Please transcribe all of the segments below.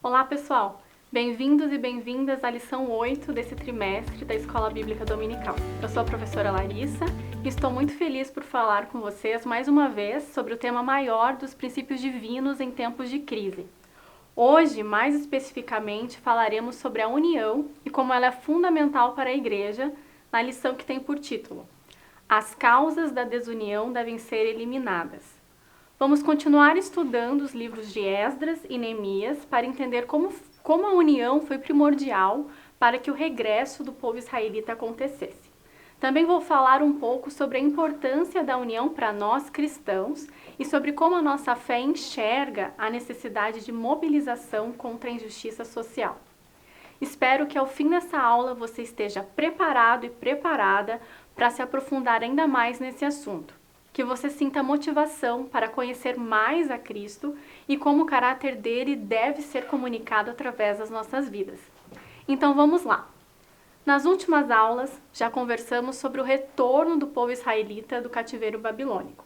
Olá, pessoal! Bem-vindos e bem-vindas à lição 8 desse trimestre da Escola Bíblica Dominical. Eu sou a professora Larissa e estou muito feliz por falar com vocês mais uma vez sobre o tema maior dos princípios divinos em tempos de crise. Hoje, mais especificamente, falaremos sobre a união e como ela é fundamental para a Igreja na lição que tem por título: As causas da desunião devem ser eliminadas. Vamos continuar estudando os livros de Esdras e Neemias para entender como a união foi primordial para que o regresso do povo israelita acontecesse. Também vou falar um pouco sobre a importância da união para nós cristãos e sobre como a nossa fé enxerga a necessidade de mobilização contra a injustiça social. Espero que ao fim dessa aula você esteja preparado e preparada para se aprofundar ainda mais nesse assunto. Que você sinta motivação para conhecer mais a Cristo e como o caráter dele deve ser comunicado através das nossas vidas. Então vamos lá! Nas últimas aulas, já conversamos sobre o retorno do povo israelita do cativeiro babilônico.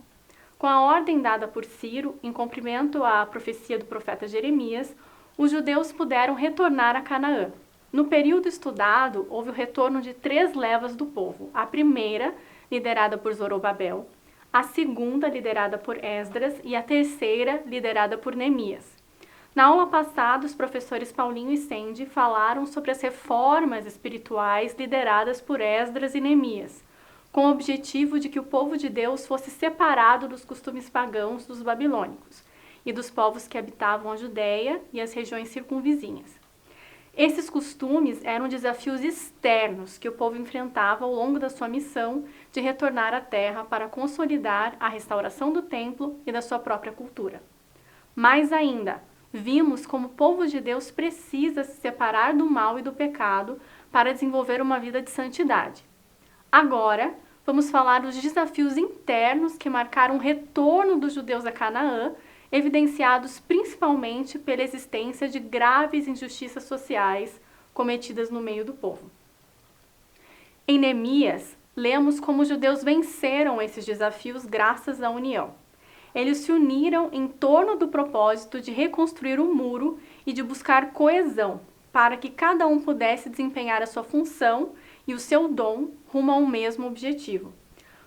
Com a ordem dada por Ciro, em cumprimento à profecia do profeta Jeremias, os judeus puderam retornar a Canaã. No período estudado, houve o retorno de 3 levas do povo. A primeira, liderada por Zorobabel, a segunda, liderada por Esdras, e a terceira, liderada por Neemias. Na aula passada, os professores Paulinho e Sandy falaram sobre as reformas espirituais lideradas por Esdras e Neemias, com o objetivo de que o povo de Deus fosse separado dos costumes pagãos dos babilônicos e dos povos que habitavam a Judéia e as regiões circunvizinhas. Esses costumes eram desafios externos que o povo enfrentava ao longo da sua missão de retornar à terra para consolidar a restauração do templo e da sua própria cultura. Mais ainda, vimos como o povo de Deus precisa se separar do mal e do pecado para desenvolver uma vida de santidade. Agora, vamos falar dos desafios internos que marcaram o retorno dos judeus a Canaã, evidenciados principalmente pela existência de graves injustiças sociais cometidas no meio do povo. Em Neemias, lemos como os judeus venceram esses desafios graças à união. Eles se uniram em torno do propósito de reconstruir o muro e de buscar coesão, para que cada um pudesse desempenhar a sua função e o seu dom rumo ao mesmo objetivo.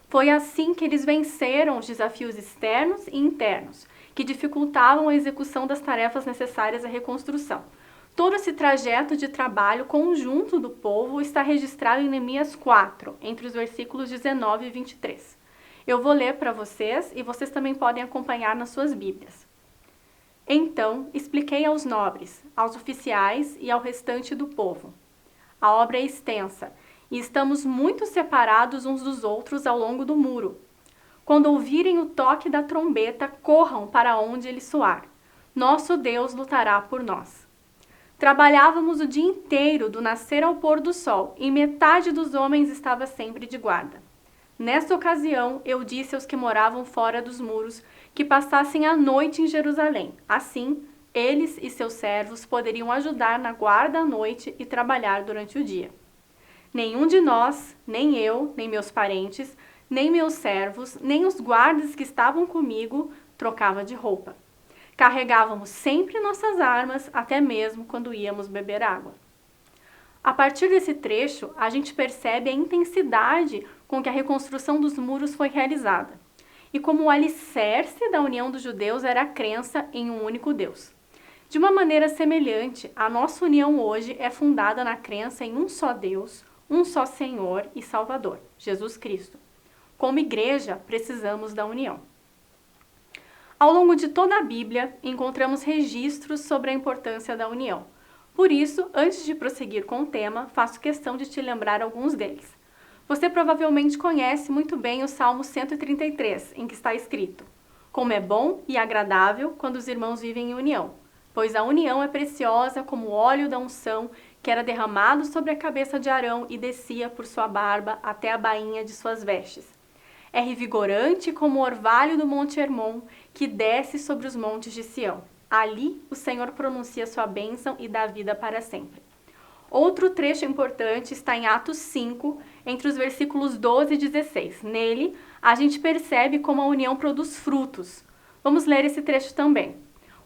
Foi assim que eles venceram os desafios externos e internos, que dificultavam a execução das tarefas necessárias à reconstrução. Todo esse trajeto de trabalho conjunto do povo está registrado em Neemias 4, entre os versículos 19 e 23. Eu vou ler para vocês e vocês também podem acompanhar nas suas Bíblias. Então, expliquei aos nobres, aos oficiais e ao restante do povo. A obra é extensa e estamos muito separados uns dos outros ao longo do muro. Quando ouvirem o toque da trombeta, corram para onde ele soar. Nosso Deus lutará por nós. Trabalhávamos o dia inteiro, do nascer ao pôr do sol, e metade dos homens estava sempre de guarda. Nesta ocasião, eu disse aos que moravam fora dos muros que passassem a noite em Jerusalém. Assim, eles e seus servos poderiam ajudar na guarda à noite e trabalhar durante o dia. Nenhum de nós, nem eu, nem meus parentes, nem meus servos, nem os guardas que estavam comigo, trocava de roupa. Carregávamos sempre nossas armas, até mesmo quando íamos beber água. A partir desse trecho, a gente percebe a intensidade com que a reconstrução dos muros foi realizada, e como o alicerce da união dos judeus era a crença em um único Deus. De uma maneira semelhante, a nossa união hoje é fundada na crença em um só Deus, um só Senhor e Salvador, Jesus Cristo. Como igreja, precisamos da união. Ao longo de toda a Bíblia, encontramos registros sobre a importância da união. Por isso, antes de prosseguir com o tema, faço questão de te lembrar alguns deles. Você provavelmente conhece muito bem o Salmo 133, em que está escrito: Como é bom e agradável quando os irmãos vivem em união, pois a união é preciosa como o óleo da unção que era derramado sobre a cabeça de Arão e descia por sua barba até a bainha de suas vestes. É revigorante como o orvalho do Monte Hermon, que desce sobre os montes de Sião. Ali o Senhor pronuncia sua bênção e dá vida para sempre. Outro trecho importante está em Atos 5, entre os versículos 12 e 16. Nele, a gente percebe como a união produz frutos. Vamos ler esse trecho também.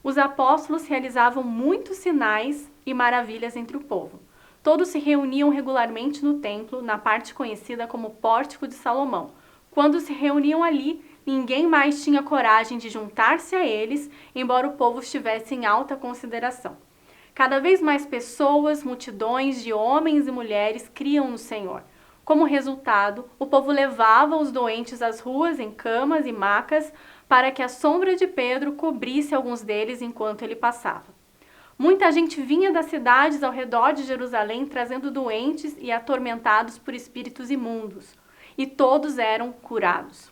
Os apóstolos realizavam muitos sinais e maravilhas entre o povo. Todos se reuniam regularmente no templo, na parte conhecida como Pórtico de Salomão. Quando se reuniam ali, ninguém mais tinha coragem de juntar-se a eles, embora o povo estivesse em alta consideração. Cada vez mais pessoas, multidões de homens e mulheres criam no Senhor. Como resultado, o povo levava os doentes às ruas em camas e macas para que a sombra de Pedro cobrisse alguns deles enquanto ele passava. Muita gente vinha das cidades ao redor de Jerusalém trazendo doentes e atormentados por espíritos imundos, e todos eram curados.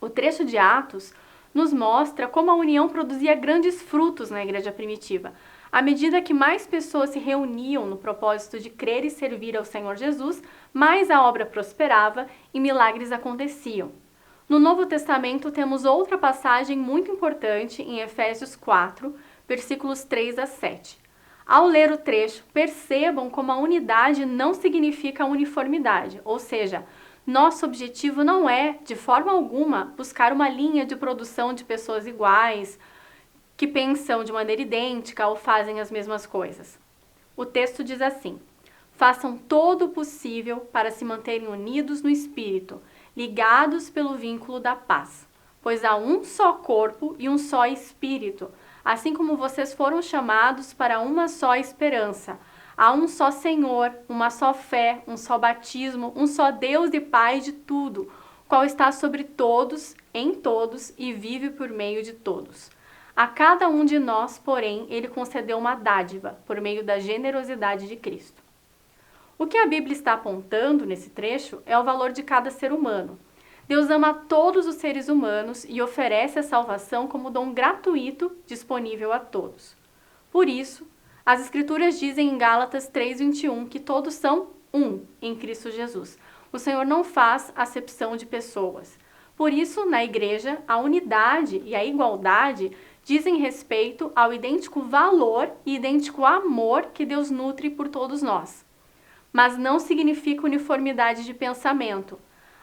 O trecho de Atos nos mostra como a união produzia grandes frutos na igreja primitiva. À medida que mais pessoas se reuniam no propósito de crer e servir ao Senhor Jesus, mais a obra prosperava e milagres aconteciam. No Novo Testamento temos outra passagem muito importante em Efésios 4, versículos 3 a 7. Ao ler o trecho, percebam como a unidade não significa uniformidade, ou seja, nosso objetivo não é, de forma alguma, buscar uma linha de produção de pessoas iguais, que pensam de maneira idêntica ou fazem as mesmas coisas. O texto diz assim: façam todo o possível para se manterem unidos no Espírito, ligados pelo vínculo da paz, pois há um só corpo e um só Espírito, assim como vocês foram chamados para uma só esperança. Há um só Senhor, uma só fé, um só batismo, um só Deus e Pai de tudo, qual está sobre todos, em todos e vive por meio de todos. A cada um de nós, porém, ele concedeu uma dádiva, por meio da generosidade de Cristo. O que a Bíblia está apontando nesse trecho é o valor de cada ser humano. Deus ama todos os seres humanos e oferece a salvação como dom gratuito disponível a todos. Por isso, as Escrituras dizem em Gálatas 3:21 que todos são um em Cristo Jesus. O Senhor não faz acepção de pessoas. Por isso, na igreja, a unidade e a igualdade dizem respeito ao idêntico valor e idêntico amor que Deus nutre por todos nós. Mas não significa uniformidade de pensamento,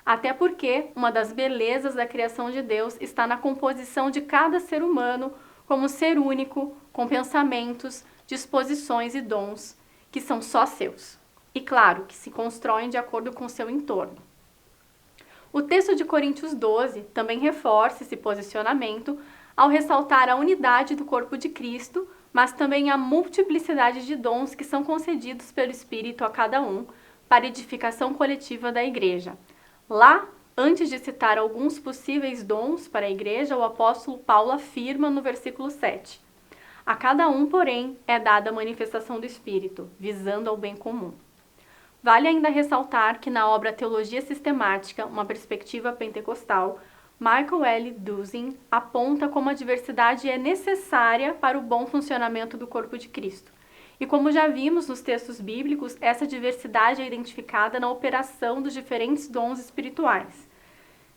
até porque uma das belezas da criação de Deus está na composição de cada ser humano como ser único, com pensamentos, disposições e dons que são só seus. E claro, que se constroem de acordo com seu entorno. O texto de Coríntios 12 também reforça esse posicionamento ao ressaltar a unidade do corpo de Cristo, mas também a multiplicidade de dons que são concedidos pelo Espírito a cada um para a edificação coletiva da igreja. Lá, antes de citar alguns possíveis dons para a igreja, o apóstolo Paulo afirma no versículo 7: a cada um, porém, é dada a manifestação do Espírito, visando ao bem comum. Vale ainda ressaltar que na obra Teologia Sistemática, uma perspectiva pentecostal, Michael L. Duzin aponta como a diversidade é necessária para o bom funcionamento do corpo de Cristo. E como já vimos nos textos bíblicos, essa diversidade é identificada na operação dos diferentes dons espirituais.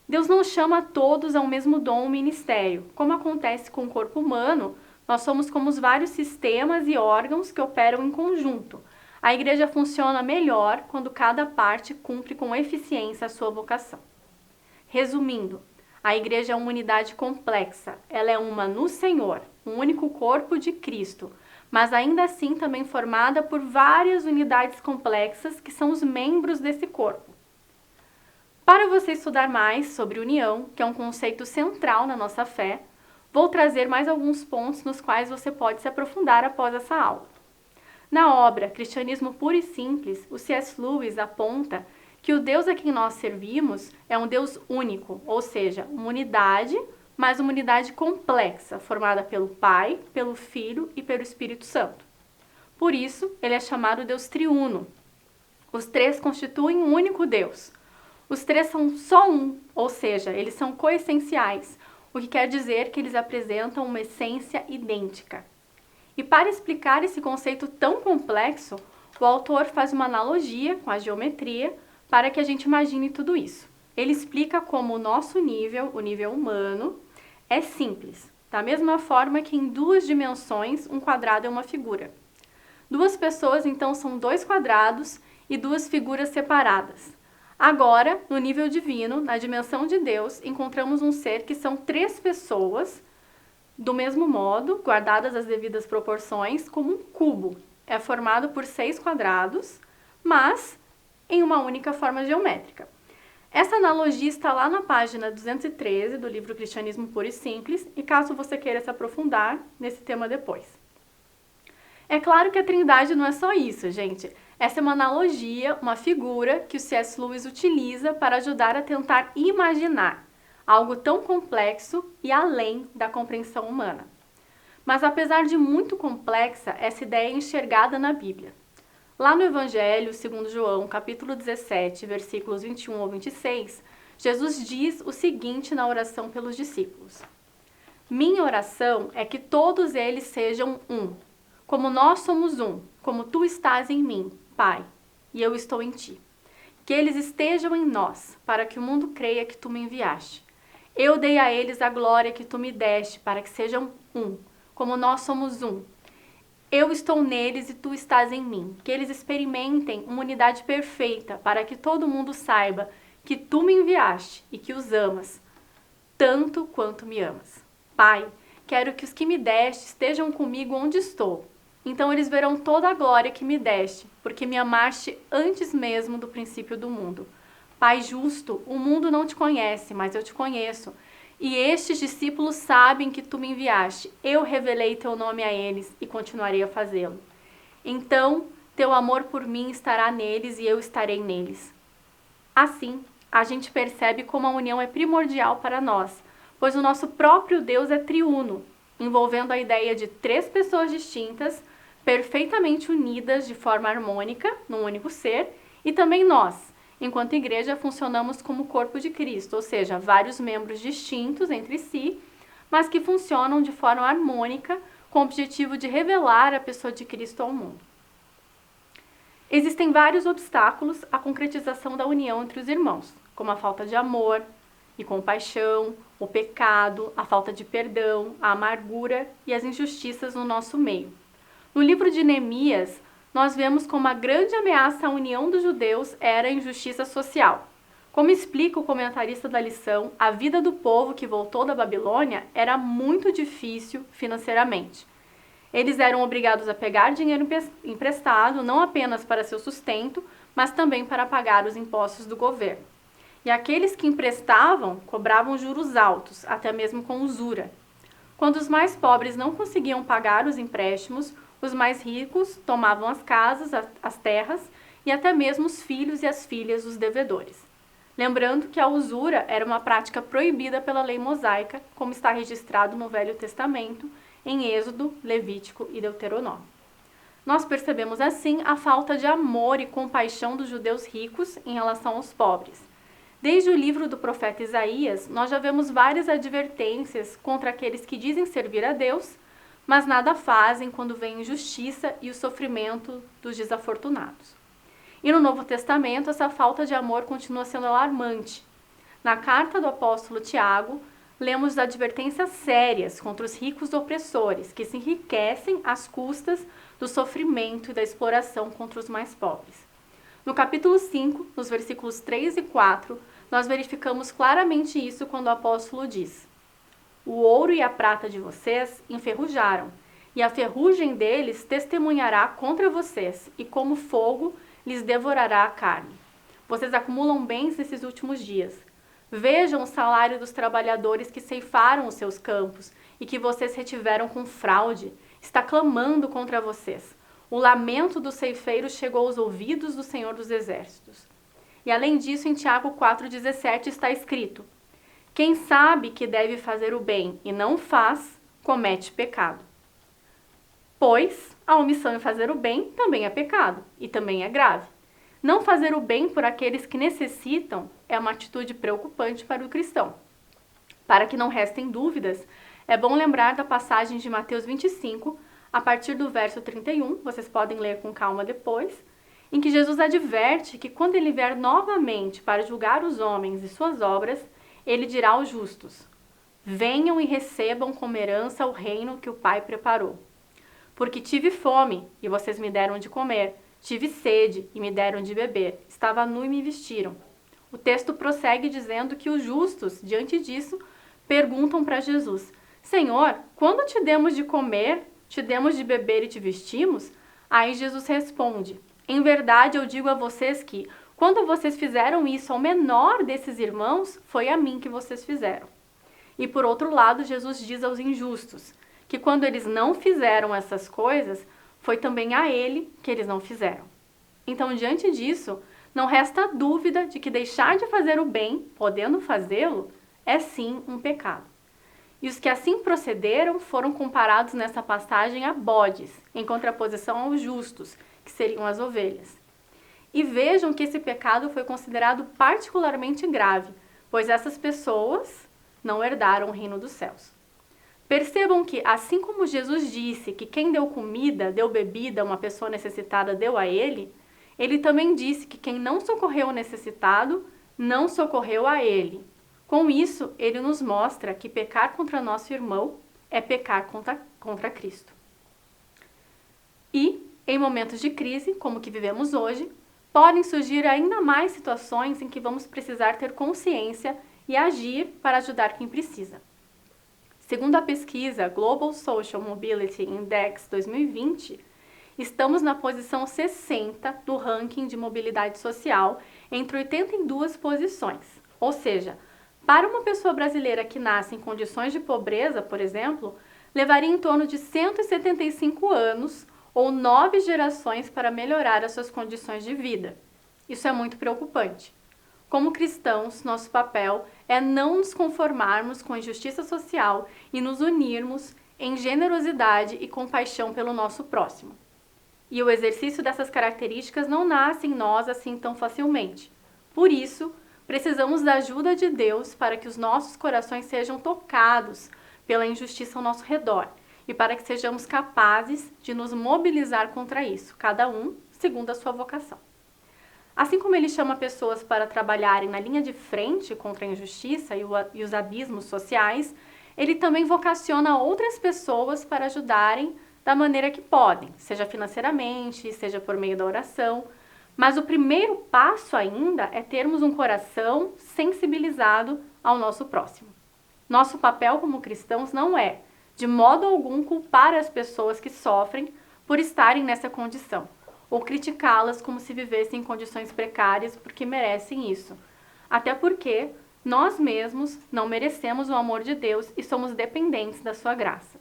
Deus não chama todos ao mesmo dom ou ministério. Como acontece com o corpo humano, nós somos como os vários sistemas e órgãos que operam em conjunto. A igreja funciona melhor quando cada parte cumpre com eficiência a sua vocação. Resumindo, a igreja é uma unidade complexa. Ela é uma no Senhor, um único corpo de Cristo, mas ainda assim também formada por várias unidades complexas que são os membros desse corpo. Para você estudar mais sobre união, que é um conceito central na nossa fé, vou trazer mais alguns pontos nos quais você pode se aprofundar após essa aula. Na obra Cristianismo Puro e Simples, o C.S. Lewis aponta que o Deus a quem nós servimos é um Deus único, ou seja, uma unidade, mas uma unidade complexa, formada pelo Pai, pelo Filho e pelo Espírito Santo. Por isso, ele é chamado Deus triuno. Os três constituem um único Deus. Os três são só um, ou seja, eles são coessenciais, o que quer dizer que eles apresentam uma essência idêntica. E para explicar esse conceito tão complexo, o autor faz uma analogia com a geometria para que a gente imagine tudo isso. Ele explica como o nosso nível, o nível humano, é simples, da mesma forma que em duas dimensões um quadrado é uma figura. Duas pessoas então são dois quadrados e duas figuras separadas. Agora, no nível divino, na dimensão de Deus, encontramos um ser que são três pessoas, Do mesmo modo, guardadas as devidas proporções, como um cubo é formado por 6 quadrados, mas em uma única forma geométrica. Essa analogia está lá na página 213 do livro Cristianismo Puro e Simples, e caso você queira se aprofundar nesse tema depois. É claro que a Trindade não é só isso, gente. Essa é uma analogia, uma figura que o C.S. Lewis utiliza para ajudar a tentar imaginar algo tão complexo e além da compreensão humana. Mas apesar de muito complexa, essa ideia é enxergada na Bíblia. Lá no Evangelho, segundo João, capítulo 17, versículos 21 ao 26, Jesus diz o seguinte na oração pelos discípulos: Minha oração é que todos eles sejam um, como nós somos um, como tu estás em mim, Pai, e eu estou em ti. Que eles estejam em nós, para que o mundo creia que tu me enviaste. Eu dei a eles a glória que tu me deste, para que sejam um, como nós somos um. Eu estou neles e tu estás em mim. Que eles experimentem uma unidade perfeita, para que todo mundo saiba que tu me enviaste e que os amas, tanto quanto me amas. Pai, quero que os que me deste estejam comigo onde estou. Então eles verão toda a glória que me deste, porque me amaste antes mesmo do princípio do mundo. Pai justo, o mundo não te conhece, mas eu te conheço. E estes discípulos sabem que tu me enviaste. Eu revelei teu nome a eles e continuarei a fazê-lo. Então, teu amor por mim estará neles e eu estarei neles. Assim, a gente percebe como a união é primordial para nós, pois o nosso próprio Deus é triuno, envolvendo a ideia de 3 pessoas distintas, perfeitamente unidas de forma harmônica, num único ser, e também nós, enquanto igreja, funcionamos como o corpo de Cristo, ou seja, vários membros distintos entre si, mas que funcionam de forma harmônica com o objetivo de revelar a pessoa de Cristo ao mundo. Existem vários obstáculos à concretização da união entre os irmãos, como a falta de amor e compaixão, o pecado, a falta de perdão, a amargura e as injustiças no nosso meio. No livro de Neemias, nós vemos como a grande ameaça à união dos judeus era a injustiça social. Como explica o comentarista da lição, a vida do povo que voltou da Babilônia era muito difícil financeiramente. Eles eram obrigados a pegar dinheiro emprestado, não apenas para seu sustento, mas também para pagar os impostos do governo. E aqueles que emprestavam cobravam juros altos, até mesmo com usura. Quando os mais pobres não conseguiam pagar os empréstimos, os mais ricos tomavam as casas, as terras e até mesmo os filhos e as filhas dos devedores. Lembrando que a usura era uma prática proibida pela lei mosaica, como está registrado no Velho Testamento, em Êxodo, Levítico e Deuteronômio. Nós percebemos assim a falta de amor e compaixão dos judeus ricos em relação aos pobres. Desde o livro do profeta Isaías, nós já vemos várias advertências contra aqueles que dizem servir a Deus, mas nada fazem quando vem a injustiça e o sofrimento dos desafortunados. E no Novo Testamento, essa falta de amor continua sendo alarmante. Na carta do apóstolo Tiago, lemos advertências sérias contra os ricos opressores, que se enriquecem às custas do sofrimento e da exploração contra os mais pobres. No capítulo 5, nos versículos 3 e 4, nós verificamos claramente isso quando o apóstolo diz: O ouro e a prata de vocês enferrujaram, e a ferrugem deles testemunhará contra vocês, e como fogo lhes devorará a carne. Vocês acumulam bens nesses últimos dias. Vejam o salário dos trabalhadores que ceifaram os seus campos e que vocês retiveram com fraude. Está clamando contra vocês. O lamento dos ceifeiros chegou aos ouvidos do Senhor dos Exércitos. E além disso, em Tiago 4,17 está escrito: Quem sabe que deve fazer o bem e não faz, comete pecado. Pois a omissão em fazer o bem também é pecado e também é grave. Não fazer o bem por aqueles que necessitam é uma atitude preocupante para o cristão. Para que não restem dúvidas, é bom lembrar da passagem de Mateus 25, a partir do verso 31, vocês podem ler com calma depois, em que Jesus adverte que quando ele vier novamente para julgar os homens e suas obras, ele dirá aos justos: Venham e recebam como herança o reino que o Pai preparou. Porque tive fome, e vocês me deram de comer. Tive sede, e me deram de beber. Estava nu e me vestiram. O texto prossegue dizendo que os justos, diante disso, perguntam para Jesus: Senhor, quando te demos de comer, te demos de beber e te vestimos? Aí Jesus responde: em verdade eu digo a vocês que, quando vocês fizeram isso ao menor desses irmãos, foi a mim que vocês fizeram. E por outro lado, Jesus diz aos injustos que quando eles não fizeram essas coisas, foi também a ele que eles não fizeram. Então, diante disso, não resta dúvida de que deixar de fazer o bem, podendo fazê-lo, é sim um pecado. E os que assim procederam foram comparados nessa passagem a bodes, em contraposição aos justos, que seriam as ovelhas. E vejam que esse pecado foi considerado particularmente grave, pois essas pessoas não herdaram o reino dos céus. Percebam que, assim como Jesus disse que quem deu comida, deu bebida a uma pessoa necessitada, deu a ele, ele também disse que quem não socorreu o necessitado, não socorreu a ele. Com isso, ele nos mostra que pecar contra nosso irmão é pecar contra Cristo. E, em momentos de crise, como o que vivemos hoje, podem surgir ainda mais situações em que vamos precisar ter consciência e agir para ajudar quem precisa. Segundo a pesquisa Global Social Mobility Index 2020, estamos na posição 60 do ranking de mobilidade social entre 82 posições. Ou seja, para uma pessoa brasileira que nasce em condições de pobreza, por exemplo, levaria em torno de 175 anos ou 9 gerações para melhorar as suas condições de vida. Isso é muito preocupante. Como cristãos, nosso papel é não nos conformarmos com a injustiça social e nos unirmos em generosidade e compaixão pelo nosso próximo. E o exercício dessas características não nasce em nós assim tão facilmente. Por isso, precisamos da ajuda de Deus para que os nossos corações sejam tocados pela injustiça ao nosso redor e para que sejamos capazes de nos mobilizar contra isso, cada um segundo a sua vocação. Assim como ele chama pessoas para trabalharem na linha de frente contra a injustiça e os abismos sociais, ele também vocaciona outras pessoas para ajudarem da maneira que podem, seja financeiramente, seja por meio da oração. Mas o primeiro passo ainda é termos um coração sensibilizado ao nosso próximo. Nosso papel como cristãos não é, de modo algum, culpar as pessoas que sofrem por estarem nessa condição, ou criticá-las como se vivessem em condições precárias porque merecem isso. Até porque nós mesmos não merecemos o amor de Deus e somos dependentes da sua graça.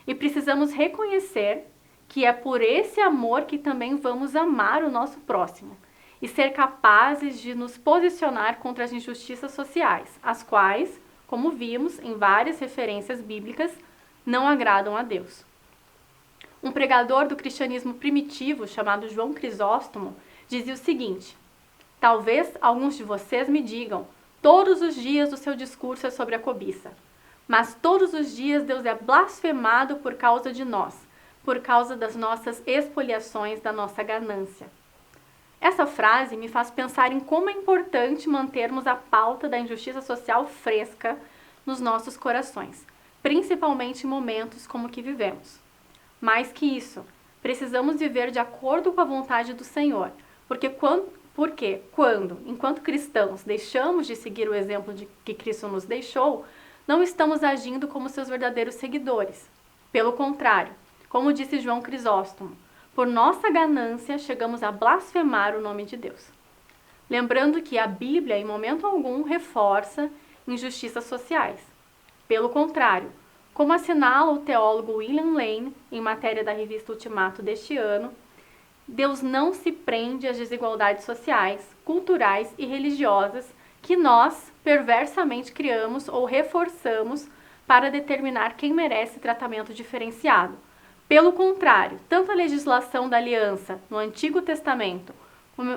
E precisamos reconhecer que é por esse amor que também vamos amar o nosso próximo e ser capazes de nos posicionar contra as injustiças sociais, as quais, como vimos em várias referências bíblicas, não agradam a Deus. Um pregador do cristianismo primitivo, chamado João Crisóstomo, dizia o seguinte: talvez alguns de vocês me digam, todos os dias o seu discurso é sobre a cobiça, mas todos os dias Deus é blasfemado por causa de nós, por causa das nossas expoliações, da nossa ganância. Essa frase me faz pensar em como é importante mantermos a pauta da injustiça social fresca nos nossos corações, principalmente em momentos como o que vivemos. Mais que isso, precisamos viver de acordo com a vontade do Senhor, porque quando, enquanto cristãos, deixamos de seguir o exemplo que Cristo nos deixou, não estamos agindo como seus verdadeiros seguidores. Pelo contrário, como disse João Crisóstomo, por nossa ganância chegamos a blasfemar o nome de Deus. Lembrando que a Bíblia, em momento algum, reforça injustiças sociais. Pelo contrário, como assinala o teólogo William Lane, em matéria da revista Ultimato deste ano, Deus não se prende às desigualdades sociais, culturais e religiosas que nós perversamente criamos ou reforçamos para determinar quem merece tratamento diferenciado. Pelo contrário, tanto a legislação da aliança no Antigo Testamento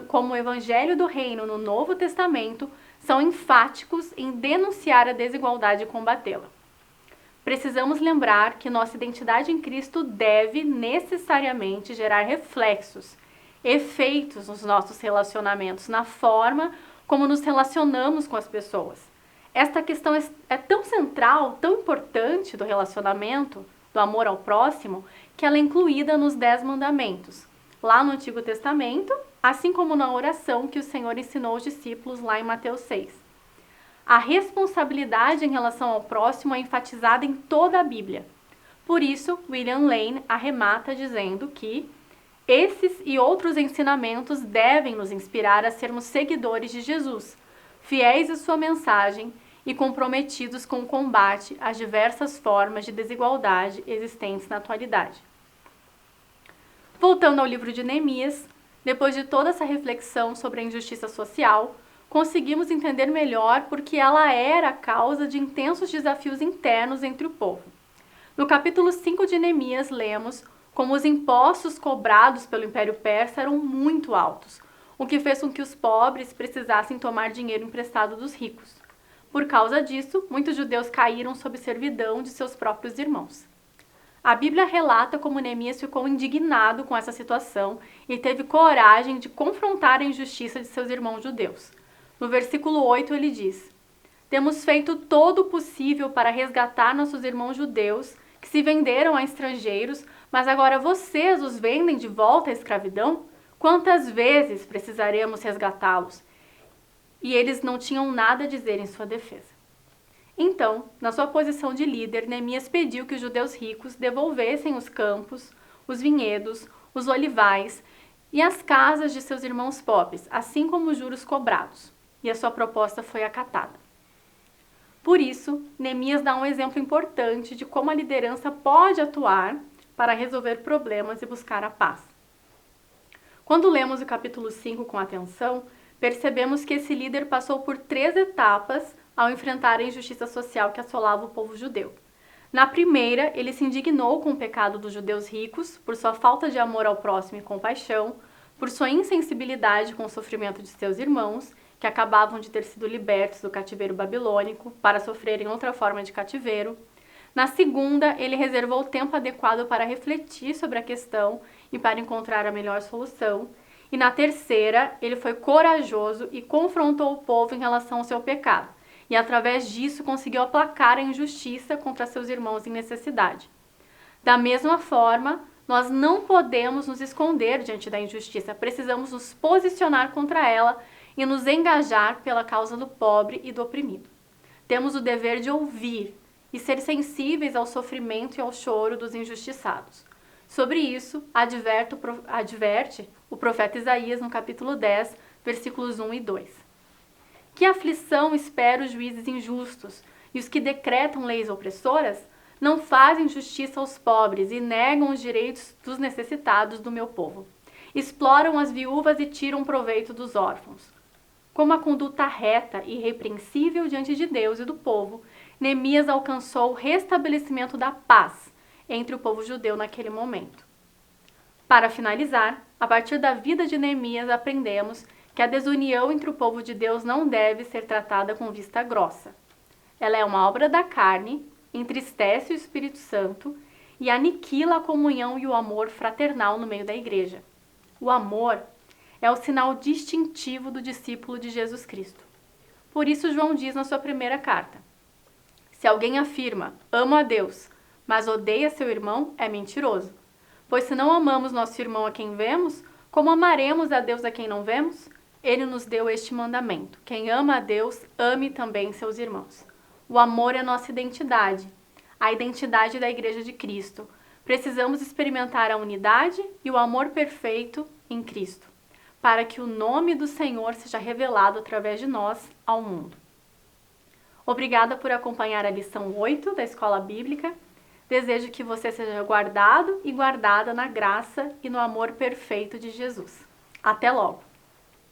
como o Evangelho do Reino no Novo Testamento são enfáticos em denunciar a desigualdade e combatê-la. Precisamos lembrar que nossa identidade em Cristo deve necessariamente gerar reflexos, efeitos nos nossos relacionamentos, na forma como nos relacionamos com as pessoas. Esta questão é tão central, tão importante do relacionamento, do amor ao próximo, que ela é incluída nos 10 mandamentos, lá no Antigo Testamento, assim como na oração que o Senhor ensinou aos discípulos lá em Mateus 6. A responsabilidade em relação ao próximo é enfatizada em toda a Bíblia. Por isso, William Lane arremata dizendo que esses e outros ensinamentos devem nos inspirar a sermos seguidores de Jesus, fiéis à sua mensagem e comprometidos com o combate às diversas formas de desigualdade existentes na atualidade. Voltando ao livro de Neemias, depois de toda essa reflexão sobre a injustiça social, conseguimos entender melhor por que ela era a causa de intensos desafios internos entre o povo. No capítulo 5 de Neemias, lemos como os impostos cobrados pelo Império Persa eram muito altos, o que fez com que os pobres precisassem tomar dinheiro emprestado dos ricos. Por causa disso, muitos judeus caíram sob servidão de seus próprios irmãos. A Bíblia relata como Neemias ficou indignado com essa situação e teve coragem de confrontar a injustiça de seus irmãos judeus. No versículo 8 ele diz: "Temos feito todo o possível para resgatar nossos irmãos judeus que se venderam a estrangeiros, mas agora vocês os vendem de volta à escravidão? Quantas vezes precisaremos resgatá-los?" E eles não tinham nada a dizer em sua defesa. Então, na sua posição de líder, Neemias pediu que os judeus ricos devolvessem os campos, os vinhedos, os olivais e as casas de seus irmãos pobres, assim como os juros cobrados. E a sua proposta foi acatada. Por isso, Neemias dá um exemplo importante de como a liderança pode atuar para resolver problemas e buscar a paz. Quando lemos o capítulo 5 com atenção, percebemos que esse líder passou por 3 etapas ao enfrentar a injustiça social que assolava o povo judeu. Na primeira, ele se indignou com o pecado dos judeus ricos, por sua falta de amor ao próximo e compaixão, por sua insensibilidade com o sofrimento de seus irmãos, que acabavam de ter sido libertos do cativeiro babilônico para sofrerem outra forma de cativeiro. Na segunda, ele reservou o tempo adequado para refletir sobre a questão e para encontrar a melhor solução. E na terceira, ele foi corajoso e confrontou o povo em relação ao seu pecado. E através disso conseguiu aplacar a injustiça contra seus irmãos em necessidade. Da mesma forma, nós não podemos nos esconder diante da injustiça, precisamos nos posicionar contra ela e nos engajar pela causa do pobre e do oprimido. Temos o dever de ouvir e ser sensíveis ao sofrimento e ao choro dos injustiçados. Sobre isso, adverte o profeta Isaías no capítulo 10, versículos 1 e 2. Que aflição espera os juízes injustos, e os que decretam leis opressoras não fazem justiça aos pobres e negam os direitos dos necessitados do meu povo. Exploram as viúvas e tiram proveito dos órfãos. Com uma conduta reta e irrepreensível diante de Deus e do povo, Neemias alcançou o restabelecimento da paz entre o povo judeu naquele momento. Para finalizar, a partir da vida de Neemias aprendemos que a desunião entre o povo de Deus não deve ser tratada com vista grossa. Ela é uma obra da carne, entristece o Espírito Santo e aniquila a comunhão e o amor fraternal no meio da igreja. O amor é o sinal distintivo do discípulo de Jesus Cristo. Por isso João diz na sua primeira carta: "Se alguém afirma, amo a Deus, mas odeia seu irmão, é mentiroso. Pois se não amamos nosso irmão a quem vemos, como amaremos a Deus a quem não vemos? Ele nos deu este mandamento: quem ama a Deus, ame também seus irmãos." O amor é nossa identidade, a identidade da Igreja de Cristo. Precisamos experimentar a unidade e o amor perfeito em Cristo, para que o nome do Senhor seja revelado através de nós ao mundo. Obrigada por acompanhar a lição 8 da Escola Bíblica. Desejo que você seja guardado e guardada na graça e no amor perfeito de Jesus. Até logo!